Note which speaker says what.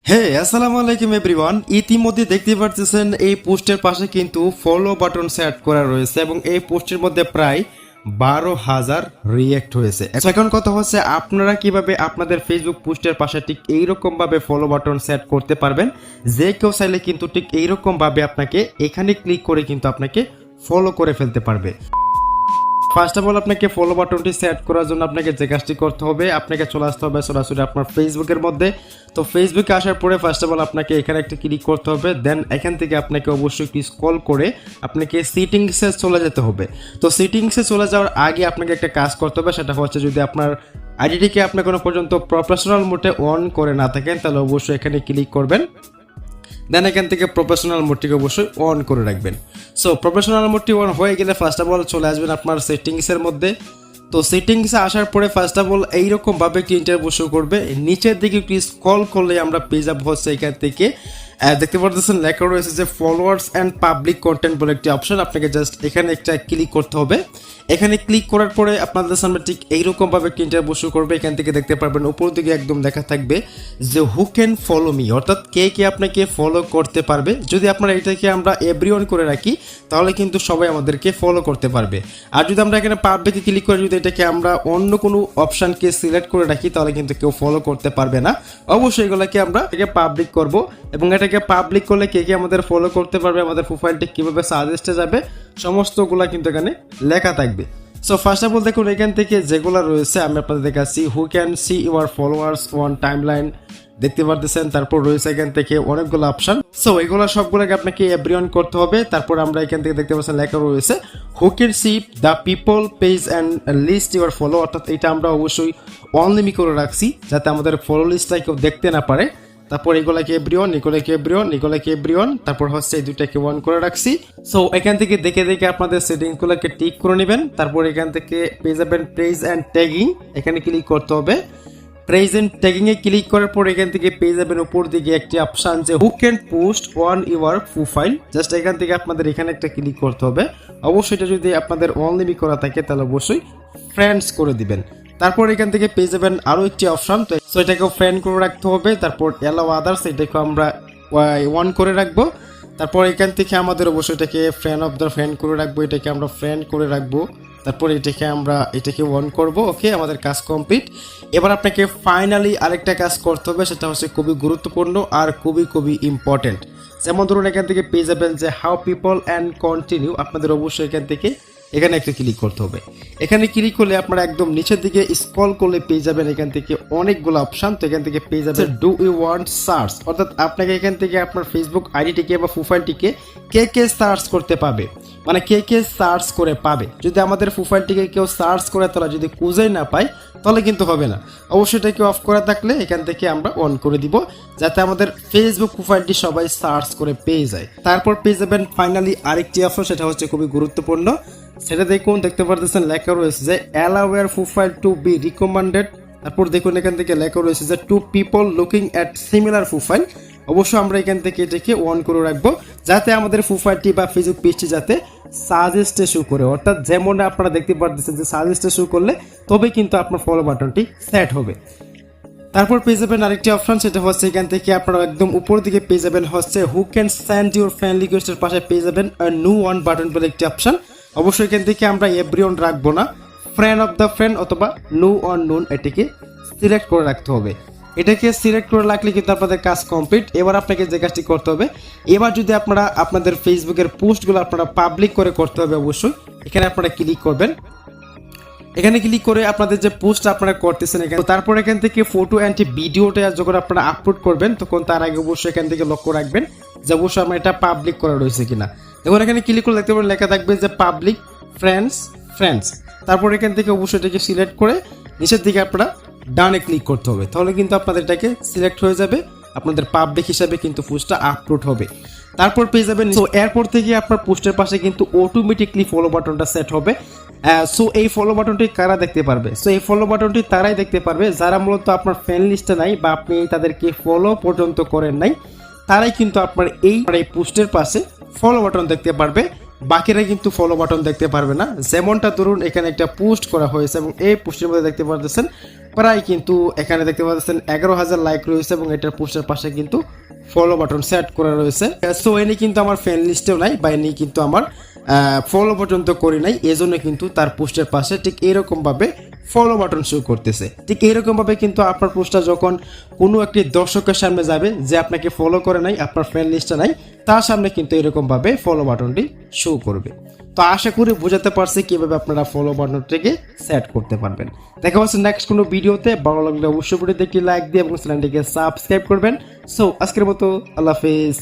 Speaker 1: আসসালামু আলাইকুম এভরিওয়ান। ইতিমধ্যে দেখতে পাচ্ছেন এই পোস্টের পাশে কিন্তু ফলো বাটন সেট করা রয়েছে এবং এই পোস্টের মধ্যে প্রায় 12,000 রিঅ্যাক্ট হয়েছে। এখন কথা হচ্ছে আপনারা কিভাবে আপনাদের ফেসবুক পোস্টের পাশে ঠিক এইরকম ভাবে ফলো বাটন সেট করতে পারবেন। যে কেউ চাইলে কিন্তু ঠিক এইরকম ভাবে আপনাকে এখানে ক্লিক করে কিন্তু আপনাকে ফলো করে ফেলতে পারবে। ফার্স্ট অফ অল আপনাকে ফলো বাটনটি সেট করার জন্য আপনাকে যে কাজটি করতে হবে, আপনাকে চলে আসতে হবে সরাসরি আপনার ফেসবুকের মধ্যে। তো ফেসবুকে আসার পরে ফার্স্ট অফ অল আপনাকে এখানে একটা ক্লিক করতে হবে, দেন এখান থেকে আপনাকে অবশ্যই একটু স্ক্রল করে আপনাকে সেটিংসে চলে যেতে হবে। তো সেটিংসে চলে যাওয়ার আগে আপনাকে একটা কাজ করতে হবে, সেটা হচ্ছে যদি আপনার আইডিটিকে আপনি কোনো পর্যন্ত প্রফেশনাল মোডে অন করে না থাকেন তাহলে অবশ্যই এখানে ক্লিক করবেন, দেন এখান থেকে প্রফেশনাল মোডটিকে অবশ্যই অন করে রাখবেন। সো প্রফেশনাল মোডটি অন হয়ে গেলে ফার্স্ট অফ অল চলে আসবেন আপনার সেটিংসের মধ্যে। তো সেটিংসে আসার পরে ফার্স্ট অফ অল এইরকমভাবে একটি ইন্টারভিউ শো করবে, নিচের দিকে একটু স্ক্রল করলে আমরা পেয়ে যাবো হচ্ছে এখান থেকে দেখতে পাচ্ছেন লেখা রয়েছে যে ফলোয়ার্স অ্যান্ড পাবলিক কন্টেন্ট বলে একটি অপশন। আপনাকে জাস্ট এখানে একটা ক্লিক করতে হবে। এখানে ক্লিক করার পরে আপনাদের সামনে ঠিক এইরকমভাবে একটা ইন্টারভিউ শো করবে। এখান থেকে দেখতে পারবেন উপর দিকে একদম লেখা থাকবে যে হু ক্যান ফলো মি, অর্থাৎ কে কে আপনাকে ফলো করতে পারবে। যদি আপনারা এটাকে আমরা এভরিওয়ান করে রাখি তাহলে কিন্তু সবাই আমাদেরকে ফলো করতে পারবে। আর যদি আমরা এখানে পাবলিকে ক্লিক করে যদি এটাকে আমরা অন্য কোনো অপশানকে সিলেক্ট করে রাখি তাহলে কিন্তু কেউ ফলো করতে পারবে না। অবশ্যই এগুলোকে আমরা এটাকে পাবলিক করব এবং এটাকে পাবলিক করলে কে কে আমাদের ফলো করতে পারবে, আমাদের প্রোফাইলটি কীভাবে সাজেস্টে যাবে সমস্তগুলা কিন্তু এখানে লেখা থাকবে। সো ফার্স্ট অফ অল দেখুন এখান থেকে যেগুলো রয়েছে আমি আপনাদের দেখাচ্ছি। হু can see your followers on timeline দেখতে পারতেছেন, তারপর রয়েছে এখান থেকে অনেকগুলো অপশন। সো এগুলো সবগুলোকে আপনাকে এভরিওয়ান করতে হবে। তারপর আমরা এখান থেকে দেখতে পাচ্ছেন লেখা রয়েছে who can see the people page and list your follow, অর্থাৎ এটা আমরা অবশ্যই অনলিমি করে রাখছি যাতে আমাদের ফলো লিস্টটা কেউ দেখতে না পারে। তারপর এগুলাকে এভরিওয়ান, এগুলাকে এভরিওয়ান, এগুলাকে এভরিওয়ান, তারপর হচ্ছে এই দুইটাকে অন করে রাখছি। সো এখান থেকে দেখে দেখে আপনাদের সেটিংসগুলোকে টিক করে নেবেন। তারপর এখান থেকে পেয়ে যাবেন প্রেজ অ্যান্ড ট্যাগিং, এখানে ক্লিক করতে হবে। প্রেজ অ্যান্ড ট্যাগিং এ ক্লিক করার পর এখান থেকে পেয়ে যাবেন উপর দিকে একটি অপশন যে who can post on your profile. Just এখান থেকে আপনাদের এখানে একটা ক্লিক করতে হবে। অবশ্যই এটা যদি আপনাদের অনলিমি করা থাকে তাহলে অবশ্যই ফ্রেন্ডস করে দিবেন। তারপর এখান থেকে পেয়ে যাবেন আরো একটি অপশন, তো এটাকেও ফ্রেন্ড করে রাখতে হবে। তারপর অ্যালাউ আদার্স এটাকে আমরা অন করে রাখবো। তারপর এখান থেকে আমাদের অবশ্যই এটাকে ফ্রেন্ড অফ দ্য ফ্রেন্ড করে রাখবো, এটাকে আমরা ফ্রেন্ড করে রাখবো। তারপর এটাকে অন করব। ওকে, আমাদের কাজ কমপ্লিট। এবার আপনাকে ফাইনালি আরেকটা কাজ করতে হবে, সেটা হচ্ছে খুবই গুরুত্বপূর্ণ আর খুবই ইম্পর্টেন্ট। যেমন ধরুন এখান থেকে পেয়ে যাবেন যে হাউ পিপল অ্যান্ড কন্টিনিউ, আপনাদের অবশ্যই এখান থেকে এখানে একটা ক্লিক করতে হবে। এখানে ক্লিক করলে আপনারা একদম নিচের দিকে স্ক্রল করলে পেয়ে যাবেন এখান থেকে অনেকগুলো অপশন। তো এখান থেকে পেয়ে যাবেন ডু ইউ ওয়ান্ট সার্চ, অর্থাৎ আপনাকে এখান থেকে আপনার ফেসবুক আইডিটিকে বা প্রোফাইলটিকে কে কে সার্চ করতে পাবে, মানে কে কে সার্চ করে পাবে। যদি আমাদের প্রোফাইলটিকে কেউ সার্চ করে তারা যদি খুঁজেই না পায় তাহলে কিন্তু হবে না। অবশ্যই এটাকে অফ করা থাকলে এখান থেকে আমরা অন করে দিব যাতে আমাদের ফেসবুক প্রোফাইলটি সবাই সার্চ করে পেয়ে যায়। তারপর পেয়ে যাবেন ফাইনালি আরেকটি অপশন, সেটা হচ্ছে খুবই গুরুত্বপূর্ণ। সেটা দেখুন দেখতে পারতেছেন লেখা রয়েছে যে allow your profile to be recommended. তারপর দেখুন এখান থেকে লেখা রয়েছে যে to people looking at similar profile. অবশ্যই আমরা এখান থেকে এটাকে অন করে রাখবো যাতে আমাদের প্রোফাইলটি বা ফেসবুক পেজটি যাতে সাজেস্টে শো করে, অর্থাৎ যেমন আপনারা দেখতে পারতেছেন যে সাজেস্টে শো করলে তবে কিন্তু আপনার ফলো বাটনটি সেট হবে। তারপর পেয়ে যাবেন আরেকটি অপশন, সেটা হচ্ছে এখান থেকে আপনারা একদম উপর দিকে পেয়ে যাবেন হচ্ছে who can send your friend রিকোয়েস্টের পাশে পেয়ে যাবেন নিউ ওয়ান বাটন বলে একটি অপশন। অবশ্যই এখান থেকে আমরা এভরিওয়ান রাখবো না, ফ্রেন্ড অফ দ্য ফ্রেন্ড অথবা নো অন নোন এটিকে সিলেক্ট করে রাখতে হবে। এটাকে সিলেক্ট করে রাখলে কিন্তু আপনাদের কাজ কমপ্লিট। এবার আপনাকে যে কাজটি করতে হবে, এবার যদি আপনারা আপনাদের ফেসবুকের পোস্টগুলো আপনারা পাবলিক করে করতে হবে, অবশ্যই এখানে আপনারা ক্লিক করবেন। এখানে ক্লিক করে আপনাদের যে পোস্ট আপনারা করতেছেন এখানে, তারপর এখান থেকে ফটো অ্যান্ড ভিডিওটা যখন আপনারা আপলোড করবেন তখন তার আগে অবশ্যই এখান থেকে লক্ষ্য রাখবেন যে অবশ্যই আমার এটা পাবলিক করা রয়েছে কিনা। দেখুন এখানে ক্লিক করে দেখতে পাবেন লেখা থাকবে যে পাবলিক ফ্রেন্ডস। তারপর এখান থেকে অবশ্যই এটাকে সিলেক্ট করে নিচের দিকে আপনারা ডানে ক্লিক করতে হবে, তাহলে কিন্তু আপনাদের এটাকে সিলেক্ট হয়ে যাবে, আপনাদের পাবলিক হিসাবে কিন্তু পোস্টটা আপলোড হবে। তারপর পেয়ে যাবেন। সো এরপর থেকে আপনার পোস্টের পাশে কিন্তু অটোমেটিকলি ফলো বাটনটা সেট হবে। সো এই ফলো বাটনটি কারা দেখতে পারবে? সো এই ফলো বাটনটি তারাই দেখতে পারবে যারা মূলত আপনার ফ্রেন্ড লিস্টে নাই বা আপনি তাদেরকে ফলো পর্যন্ত করেন নাই, তারাই কিন্তু আপনার এই পোস্টের পাশে ফলো বাটন দেখতে পারবে। বাকিরা কিন্তু ফলো বাটন দেখতে পারবে না। যেমনটা ধরুন এখানে একটা পোস্ট করা হয়েছে এবং এই পোস্টের মধ্যে দেখতে পাচ্ছেন প্রায় কিন্তু এখানে দেখতে পাচ্ছেন 11,000 লাইক রয়েছে এবং এটার পোস্টের পাশে কিন্তু ফলো বাটন সেট করা রয়েছে। সো এনে কিন্তু আমার ফ্রেন্ড লিস্টেও নাই বা এনে কিন্তু আমার ফলো পর্যন্ত করি নাই, এজন্য কিন্তু তার পোস্টের পাশে ঠিক এরকম ভাবে ফলো বাটন শো করতেছে। ঠিক এইরকম ভাবে কিন্তু আপনার পোস্টটা যখন কোনো একটি দর্শকের সামনে যাবে যে আপনাকে ফলো করে নাই, আপনার ফ্রেন্ড লিস্টে নাই, তার সামনে কিন্তু এরকম ভাবে ফলো বাটনটি শো করবে। তো আশা করি বোঝাতে পারছি কিভাবে আপনারা ফলো বাটনটিকে সেট করতে পারবেন। দেখা হচ্ছে নেক্সট কোনো ভিডিওতে। ভালো লাগলে অবশ্যই ভিডিওতে একটি লাইক দিয়ে এবং চ্যানেলটিকে সাবস্ক্রাইব করবেন। সো আজকের মতো আল্লাহ হাফেজ।